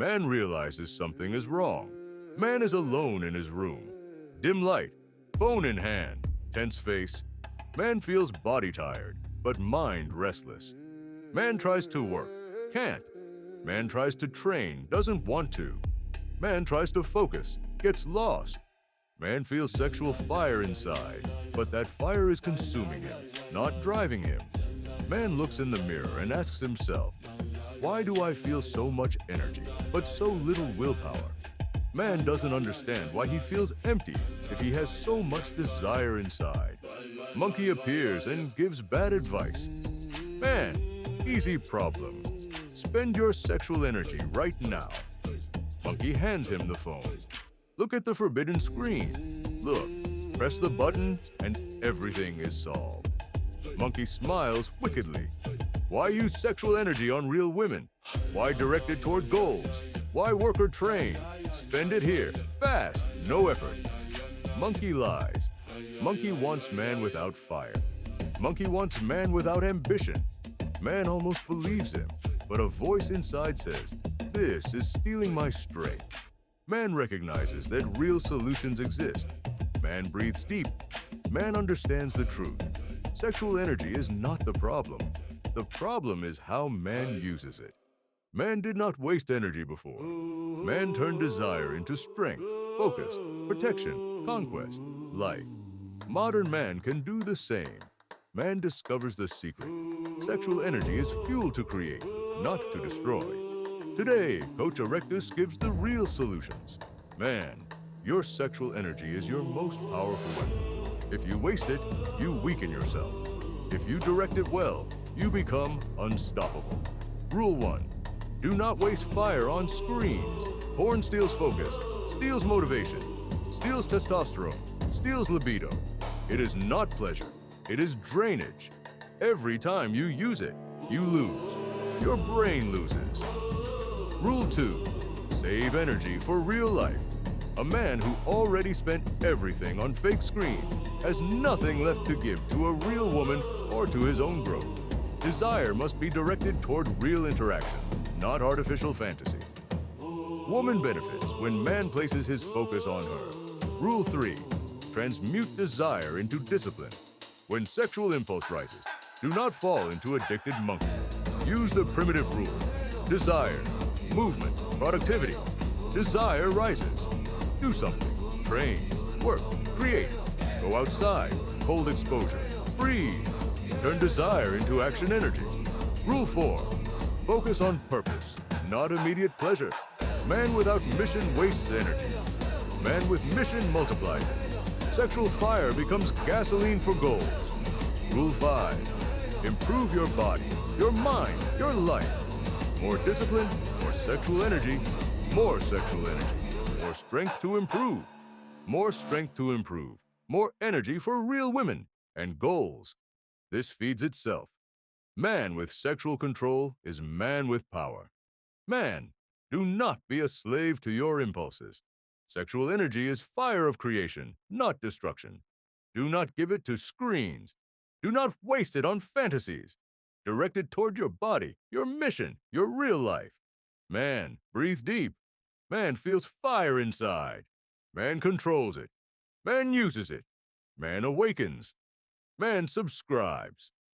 Man realizes something is wrong. Man is alone in his room. Dim light, phone in hand, tense face. Man feels body tired, but mind restless. Man tries to work, can't. Man tries to train, doesn't want to. Man tries to focus, gets lost. Man feels sexual fire inside, but that fire is consuming him, not driving him. Man looks in the mirror and asks himself, why do I feel so much energy, but so little willpower? Man doesn't understand why he feels empty if he has so much desire inside. Monkey appears and gives bad advice. Man, easy problem. Spend your sexual energy right now. Monkey hands him the phone. Look at the forbidden screen. Look, press the button and everything is solved. Monkey smiles wickedly. Why use sexual energy on real women? Why direct it toward goals? Why work or train? Spend it here, fast, no effort. Monkey lies. Monkey wants man without fire. Monkey wants man without ambition. Man almost believes him, but a voice inside says, this is stealing my strength. Man recognizes that real solutions exist. Man breathes deep. Man understands the truth. Sexual energy is not the problem. The problem is how man uses it. Man did not waste energy before. Man turned desire into strength, focus, protection, conquest, life. Modern man can do the same. Man discovers the secret. Sexual energy is fuel to create, not to destroy. Today, Coach Erectus gives the real solutions. Man, your sexual energy is your most powerful weapon. If you waste it, you weaken yourself. If you direct it well, you become unstoppable. Rule 1. Do not waste fire on screens. Porn steals focus, steals motivation, steals testosterone, steals libido. It is not pleasure. It is drainage. Every time you use it, you lose. Your brain loses. Rule 2. Save energy for real life. A man who already spent everything on fake screens has nothing left to give to a real woman or to his own growth. Desire must be directed toward real interaction, not artificial fantasy. Woman benefits when man places his focus on her. Rule 3. Transmute desire into discipline. When sexual impulse rises, do not fall into addicted monkey. Use the primitive rule. Desire, movement, productivity. Desire rises. Do something. Train, work, create. Go outside, cold exposure. Breathe. Turn desire into action energy. Rule 4. Focus on purpose, not immediate pleasure. Man without mission wastes energy. Man with mission multiplies it. Sexual fire becomes gasoline for goals. Rule 5. Improve your body, your mind, your life. More discipline, more sexual energy, more sexual energy. More strength to improve. More strength to improve. More energy for real women and goals. This feeds itself. Man with sexual control is man with power. Man, do not be a slave to your impulses. Sexual energy is fire of creation, not destruction. Do not give it to screens. Do not waste it on fantasies. Direct it toward your body, your mission, your real life. Man, breathe deep. Man feels fire inside. Man controls it. Man uses it. Man awakens. Man subscribes.